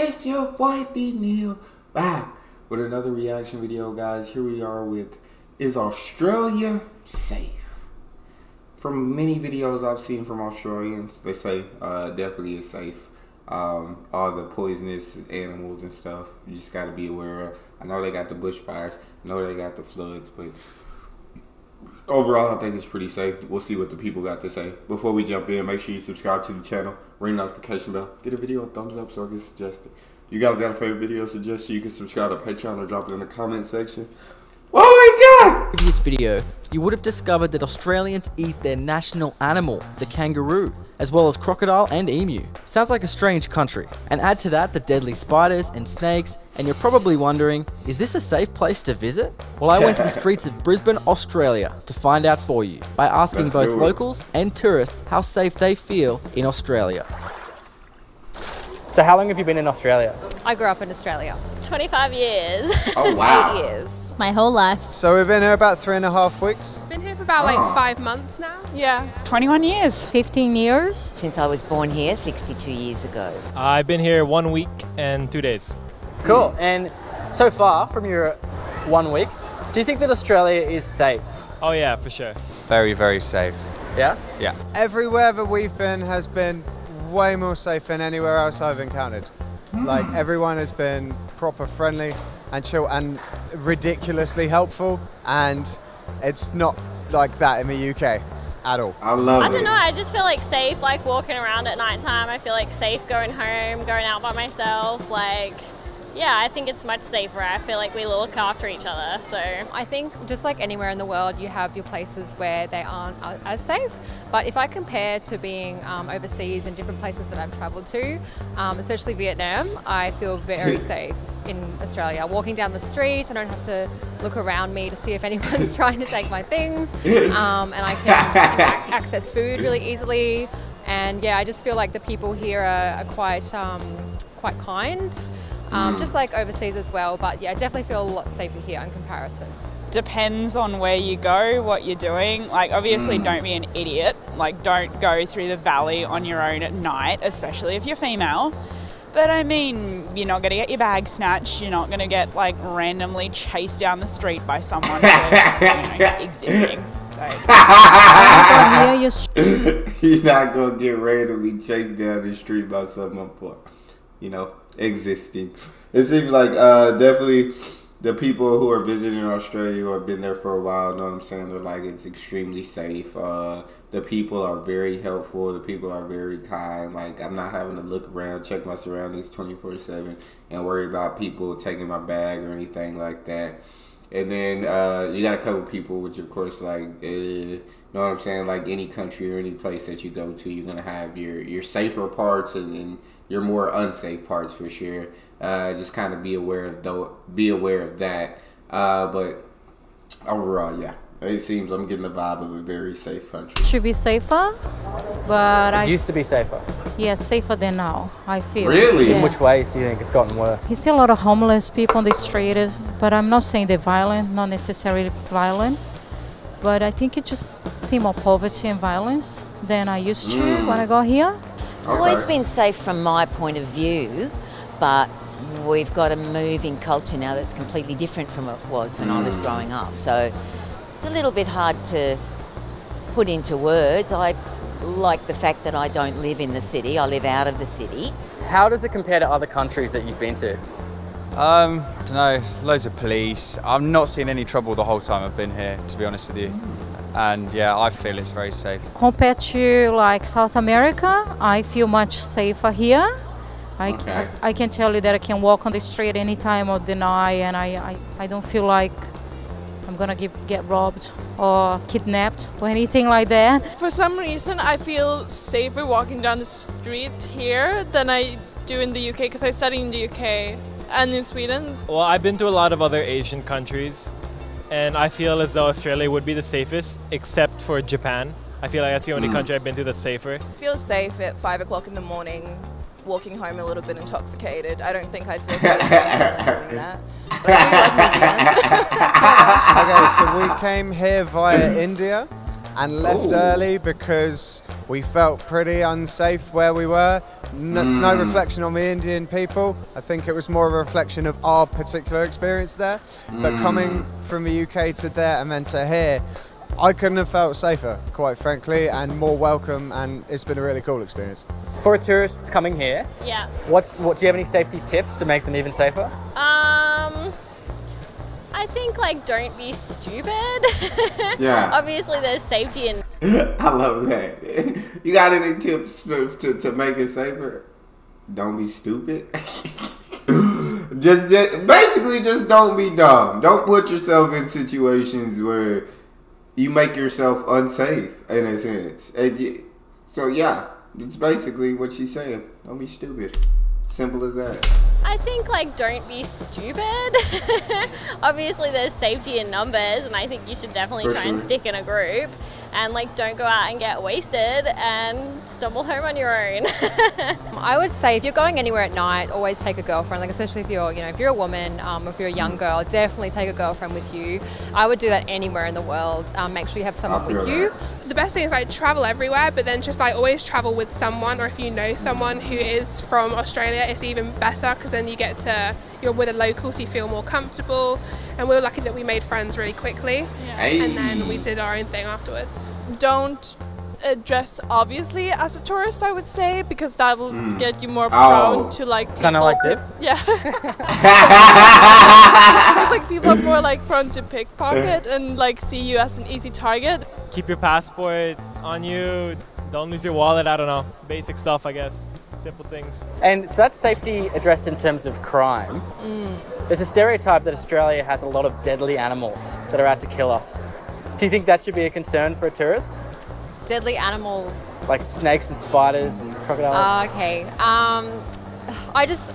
It's your boy Neal back with another reaction video, guys. Here we are with, is Australia safe? From many videos I've seen from Australians, they say definitely is safe. All the poisonous animals and stuff, you just got to be aware of. I know they got the bushfires, I know they got the floods, but overall I think it's pretty safe. We'll see what the people got to say. Before we jump in, make sure you subscribe to the channel, ring the notification bell, get a video a thumbs up so I get suggested. You guys got a favorite video suggestion, you can subscribe to Patreon or drop it in the comment section. Oh my god! In the previous video, you would have discovered that Australians eat their national animal, the kangaroo, as well as crocodile and emu. Sounds like a strange country. And add to that the deadly spiders and snakes, and you're probably wondering, is this a safe place to visit? Well, I went to the streets of Brisbane, Australia to find out for you by asking both locals and tourists how safe they feel in Australia. So how long have you been in Australia? I grew up in Australia. 25 years. Oh wow. 8 years. My whole life. So we've been here about 3.5 weeks. Been here for about like 5 months now. Yeah. 21 years. 15 years. Since I was born here 62 years ago. I've been here 1 week and 2 days. Cool. And so far from your 1 week, do you think that Australia is safe? Oh yeah, for sure. Very, very safe. Yeah? Yeah. Everywhere that we've been has been way more safe than anywhere else I've encountered. Like, everyone has been proper friendly and chill and ridiculously helpful, and it's not like that in the UK at all. I love it. I don't know, I just feel like safe, like walking around at night time. I feel like safe going home, going out by myself, like, yeah, I think it's much safer. I feel like we look after each other, so. I think just like anywhere in the world, you have your places where they aren't as safe. But if I compare to being overseas in different places that I've traveled to, especially Vietnam, I feel very safe in Australia. Walking down the street, I don't have to look around me to see if anyone's trying to take my things. And I can access food really easily. And yeah, I just feel like the people here are quite kind. Just like overseas as well, but yeah, I definitely feel a lot safer here in comparison. Depends on where you go, what you're doing. Like, obviously don't be an idiot. Like, don't go through the valley on your own at night, especially if you're female. But I mean, you're not going to get your bag snatched. You're not going to get like randomly chased down the street by someone existing. So. You're not going to get randomly chased down the street by someone, existing. It seems like definitely the people who are visiting Australia who have been there for a while, know what I'm saying, they're like, it's extremely safe. The people are very helpful, the people are very kind. Like, I'm not having to look around, check my surroundings 24/7 and worry about people taking my bag or anything like that. And then you got a couple people, which of course, like, know what I'm saying, like any country or any place that you go to, you're gonna have your safer parts and your more unsafe parts for sure. Just kind of be aware of that. But overall, yeah, it seems I'm getting the vibe of a very safe country. Should be safer, but It used to be safer. yes, safer than now, I feel. Really? Yeah. In which ways do you think it's gotten worse? You see a lot of homeless people on the streets, but I'm not saying they're violent, not necessarily violent, but I think it just see more poverty and violence than I used to when I got here. It's always been safe from my point of view, but we've got a moving culture now that's completely different from what it was when I was growing up. So it's a little bit hard to put into words. I like the fact that I don't live in the city, I live out of the city. How does it compare to other countries that you've been to? I don't know, loads of police. I've not seen any trouble the whole time I've been here, to be honest with you. And yeah, I feel it's very safe. Compared to like South America, I feel much safer here. I can tell you that I can walk on the street any time of the night, and I don't feel like I'm gonna get robbed or kidnapped or anything like that. For some reason, I feel safer walking down the street here than I do in the UK, because I study in the UK and in Sweden. Well, I've been to a lot of other Asian countries, and I feel as though Australia would be the safest, except for Japan. I feel like that's the only country I've been to that's safer. I feel safe at 5 o'clock in the morning, walking home a little bit intoxicated. I don't think I'd feel safe doing that. But I do love New Zealand. Okay, so we came here via India, and left early because we felt pretty unsafe where we were. It's no reflection on the Indian people. I think it was more of a reflection of our particular experience there. But coming from the UK to there and then to here, I couldn't have felt safer, quite frankly, and more welcome, and it's been a really cool experience. For a tourist coming here, Yeah. what do you have any safety tips to make them even safer? I think like don't be stupid. Yeah. Obviously there's safety in I love that. You got any tips to make it safer? Don't be stupid. just basically just don't be dumb. Don't put yourself in situations where you make yourself unsafe in a sense. So yeah, it's basically what she's saying. Don't be stupid. Simple as that. I think like don't be stupid. Obviously there's safety in numbers, and I think you should definitely try and stick in a group, and like don't go out and get wasted and stumble home on your own. I would say if you're going anywhere at night, always take a girlfriend. Like especially if you're, if you're a woman, if you're a young girl, definitely take a girlfriend with you. I would do that anywhere in the world. Make sure you have someone with you. The best thing is like travel everywhere, but then just like always travel with someone, or if you know someone who is from Australia, it's even better because then you're with a local, so you feel more comfortable. And we were lucky that we made friends really quickly, and then we did our own thing afterwards. Don't dress obviously as a tourist, I would say, because that will get you more prone to like people. Kind of like this? Yeah. It's like people are more like prone to pickpocket and like see you as an easy target. Keep your passport on you. Don't lose your wallet. I don't know. Basic stuff, I guess. Simple things. And so that's safety addressed in terms of crime. There's a stereotype that Australia has a lot of deadly animals that are out to kill us. Do you think that should be a concern for a tourist? Deadly animals. Like snakes and spiders and crocodiles? Okay.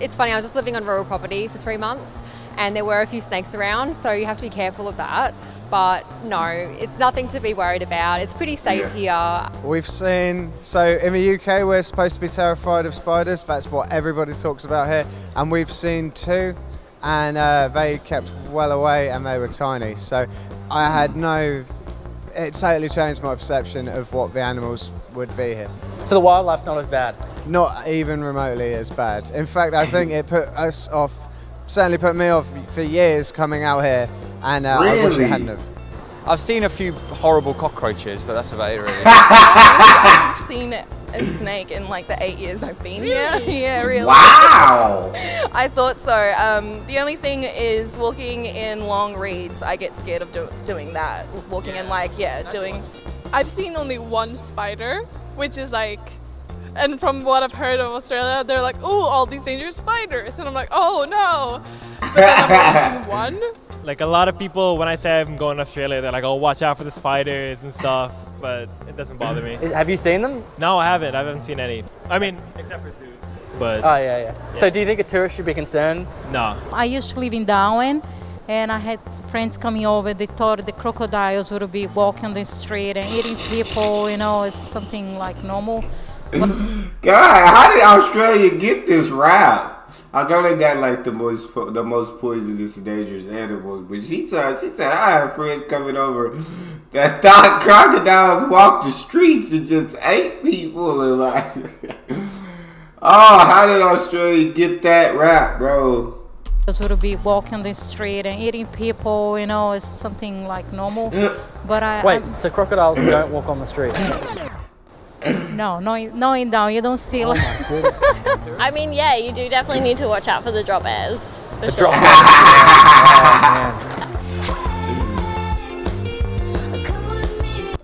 It's funny, I was just living on rural property for 3 months, and there were a few snakes around, so you have to be careful of that. But no, it's nothing to be worried about. It's pretty safe here. We've seen, so in the UK we're supposed to be terrified of spiders, that's what everybody talks about here, and we've seen 2, and they kept well away and they were tiny, so I had it totally changed my perception of what the animals would be here. So the wildlife's not as bad? Not even remotely as bad. In fact, I think it put us off, certainly put me off for years coming out here, and I wish it hadn't have. I've seen a few horrible cockroaches, but that's about it really. I've seen a snake in like the 8 years I've been here. Yeah, really. Wow! I thought so. The only thing is walking in long reeds, I get scared of doing that. Walking in doing... I've seen only one spider, which is like, and from what I've heard of Australia, they're like, oh, all these dangerous spiders. And I'm like, oh no. But then I've only seen one. Like a lot of people, when I say I'm going to Australia, they're like, oh, watch out for the spiders and stuff, but it doesn't bother me. Have you seen them? No, I haven't. I haven't seen any. I mean, except for zoos, but... Oh, yeah. So do you think a tourist should be concerned? No. I used to live in Darwin, and I had friends coming over. They thought the crocodiles would be walking on the street and eating people, it's something like normal. God, how did Australia get this rap? I know they got like the most poisonous and dangerous animals, but she said I had friends coming over that thought crocodiles walked the streets and just ate people and like, oh, how did Australia get that rap, bro? Would be walking on the street and eating people, it's something like normal. But so crocodiles don't walk on the street? No, in down, you don't see like... I mean, yeah, you do definitely need to watch out for the drop bears. For sure.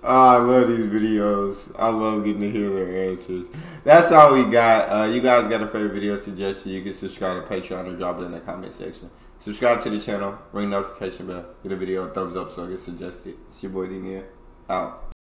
Oh, I love these videos. I love getting to hear their answers. That's all we got. You guys got a favorite video suggestion, you can subscribe to Patreon or drop it in the comment section. Subscribe to the channel, ring the notification bell, give the video a thumbs up so I get suggested. It's your boy Neal, out.